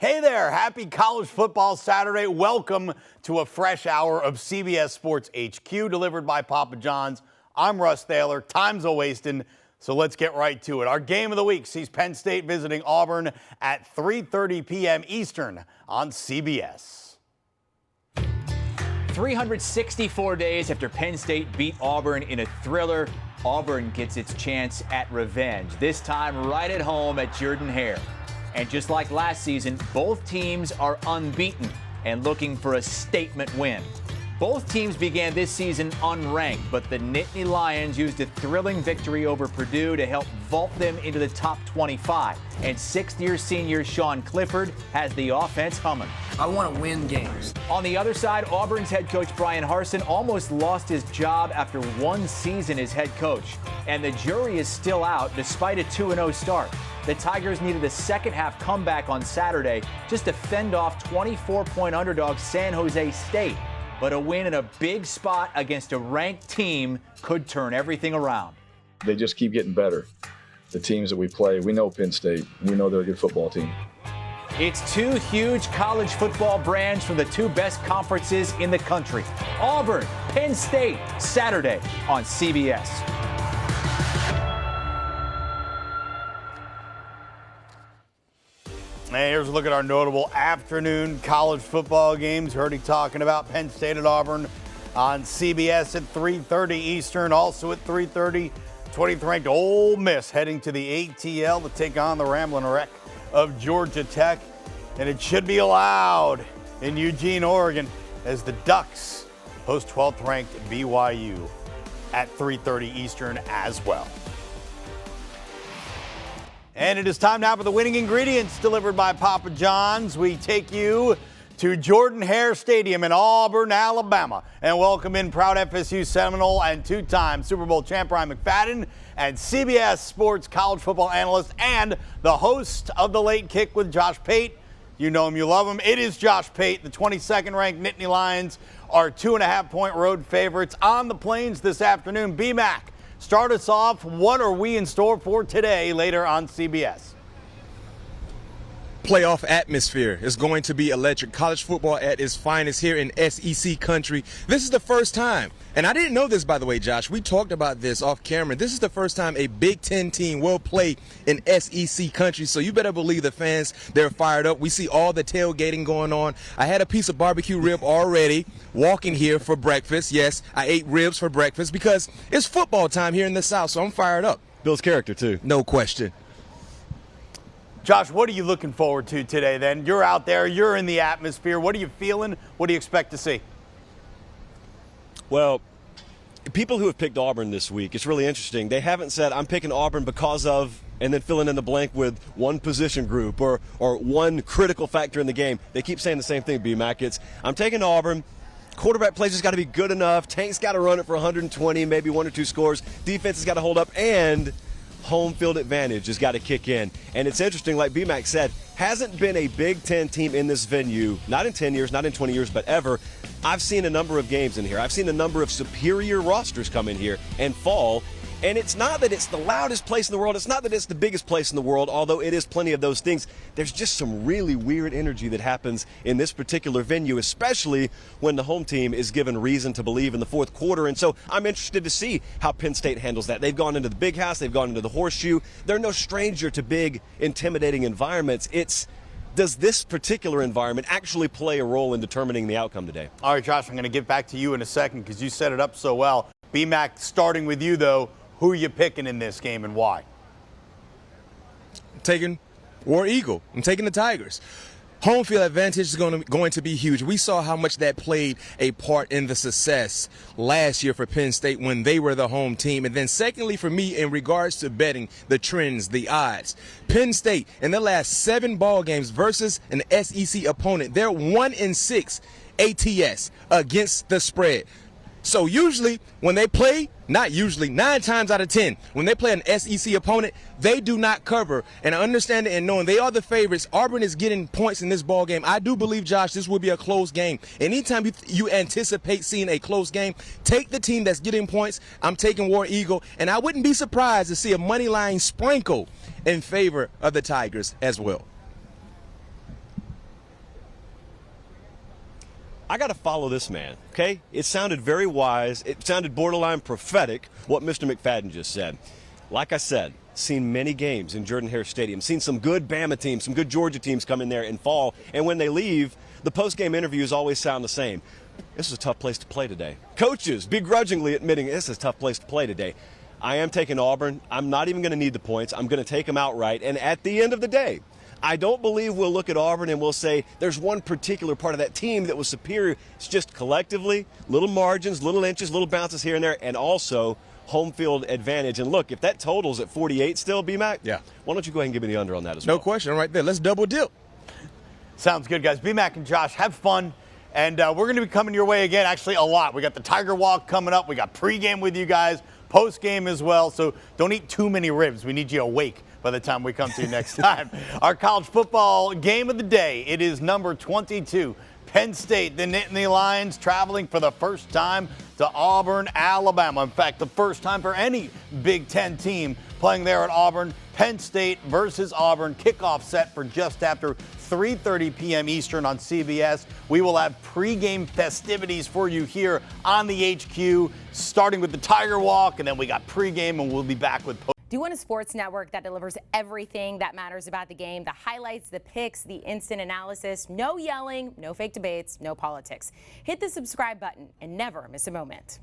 Hey there, happy college football Saturday. Welcome to a fresh hour of CBS Sports HQ delivered by Papa John's. I'm Russ Thaler, time's a-wasting, so let's get right to it. Our game of the week sees Penn State visiting Auburn at 3:30 p.m. Eastern on CBS. 364 days after Penn State beat Auburn in a thriller, Auburn gets its chance at revenge, this time right at home at Jordan-Hare. And just like last season, both teams are unbeaten and looking for a statement win. Both teams began this season unranked, but the Nittany Lions used a thrilling victory over Purdue to help vault them into the top 25. And sixth-year senior Sean Clifford has the offense humming. I want to win games. On the other side, Auburn's head coach Brian Harsin almost lost his job after one season as head coach. And the jury is still out despite a 2-0 start. The Tigers needed a second-half comeback on Saturday just to fend off 24-point underdog San Jose State. But a win in a big spot against a ranked team could turn everything around. They just keep getting better. The teams that we play, we know Penn State. We know they're a good football team. It's two huge college football brands from the two best conferences in the country. Auburn, Penn State, Saturday on CBS. Hey, here's a look at our notable afternoon college football games. Already talking about Penn State at Auburn on CBS at 3:30 Eastern. Also at 3:30, 20th-ranked Ole Miss heading to the ATL to take on the Ramblin' Wreck of Georgia Tech. And it should be loud in Eugene, Oregon, as the Ducks host 12th-ranked BYU at 3:30 Eastern as well. And it is time now for the winning ingredients delivered by Papa John's. We take you to Jordan-Hare Stadium in Auburn, Alabama, and welcome in proud FSU Seminole and two-time Super Bowl champ Bryant McFadden and CBS Sports college football analyst and the host of The Late Kick with Josh Pate. You know him, you love him. It is Josh Pate. The 22nd-ranked Nittany Lions are 2.5-point road favorites on the Plains this afternoon. B-Mac, start us off. What are we in store for today later on CBS? Playoff atmosphere is going to be electric. College football at its finest here in SEC country. This is the first time, and I didn't know this, by the way, Josh. We talked about this off camera. This is the first time a Big Ten team will play in SEC country, so you better believe the fans, they're fired up. We see all the tailgating going on. I had a piece of barbecue rib already walking here for breakfast. Yes, I ate ribs for breakfast because it's football time here in the South, so I'm fired up. Builds character, too. No question. Josh, what are you looking forward to today then? You're out there, you're in the atmosphere. What are you feeling? What do you expect to see? Well, people who have picked Auburn this week, it's really interesting. They haven't said, I'm picking Auburn because of, and then filling in the blank with one position group or one critical factor in the game. They keep saying the same thing, B-Mac. It's, I'm taking Auburn. Quarterback play just got to be good enough. Tank's got to run it for 120, maybe 1 or 2 scores. Defense has got to hold up, and home field advantage has got to kick in. And it's interesting, like B-Mac said, hasn't been a Big Ten team in this venue, not in 10 years, not in 20 years, but ever. I've seen a number of games in here. I've seen a number of superior rosters come in here and fall. And it's not that it's the loudest place in the world. It's not that it's the biggest place in the world, although it is plenty of those things. There's just some really weird energy that happens in this particular venue, especially when the home team is given reason to believe in the fourth quarter. And so I'm interested to see how Penn State handles that. They've gone into the Big House. They've gone into the Horseshoe. They're no stranger to big, intimidating environments. Does this particular environment actually play a role in determining the outcome today? All right, Josh, I'm going to get back to you in a second because you set it up so well. B-Mac, starting with you, though. Who are you picking in this game and why? I'm taking War Eagle. I'm taking the Tigers. Home field advantage is going to be huge. We saw how much that played a part in the success last year for Penn State when they were the home team. And then secondly, for me, in regards to betting, the trends, the odds. Penn State, in the last 7 ball games versus an SEC opponent, they're 1-6 ATS against the spread. So usually when they play, not usually, 9 times out of 10, when they play an SEC opponent, they do not cover. And understanding and knowing they are the favorites, Auburn is getting points in this ball game. I do believe, Josh, this will be a close game. Anytime you anticipate seeing a close game, take the team that's getting points. I'm taking War Eagle, and I wouldn't be surprised to see a money line sprinkle in favor of the Tigers as well. I got to follow this man, okay? It sounded very wise. It sounded borderline prophetic, what Mr. McFadden just said. Like I said, seen many games in Jordan-Hare Stadium, seen some good Bama teams, some good Georgia teams come in there and fall, and when they leave, the post-game interviews always sound the same. This is a tough place to play today. Coaches begrudgingly admitting this is a tough place to play today. I am taking Auburn. I'm not even going to need the points. I'm going to take them outright, and at the end of the day, I don't believe we'll look at Auburn and we'll say there's one particular part of that team that was superior. It's just collectively, little margins, little inches, little bounces here and there, and also home field advantage. And look, if that totals at 48 still, B-Mac, yeah, why don't you go ahead and give me the under on that as well? No question right there. Let's double dip. Sounds good, guys. B-Mac and Josh, have fun. And we're going to be coming your way again, actually a lot. We got the Tiger Walk coming up. We got pregame with you guys, postgame as well. So don't eat too many ribs. We need you awake by the time we come to you next time. Our college football game of the day, it is number 22. Penn State, the Nittany Lions, traveling for the first time to Auburn, Alabama. In fact, the first time for any Big Ten team playing there at Auburn. Penn State versus Auburn, kickoff set for just after 3:30 p.m. Eastern on CBS. We will have pregame festivities for you here on the HQ, starting with the Tiger Walk, and then we got pregame, and we'll be back with Do you want a sports network that delivers everything that matters about the game? The highlights, the picks, the instant analysis, no yelling, no fake debates, no politics. Hit the subscribe button and never miss a moment.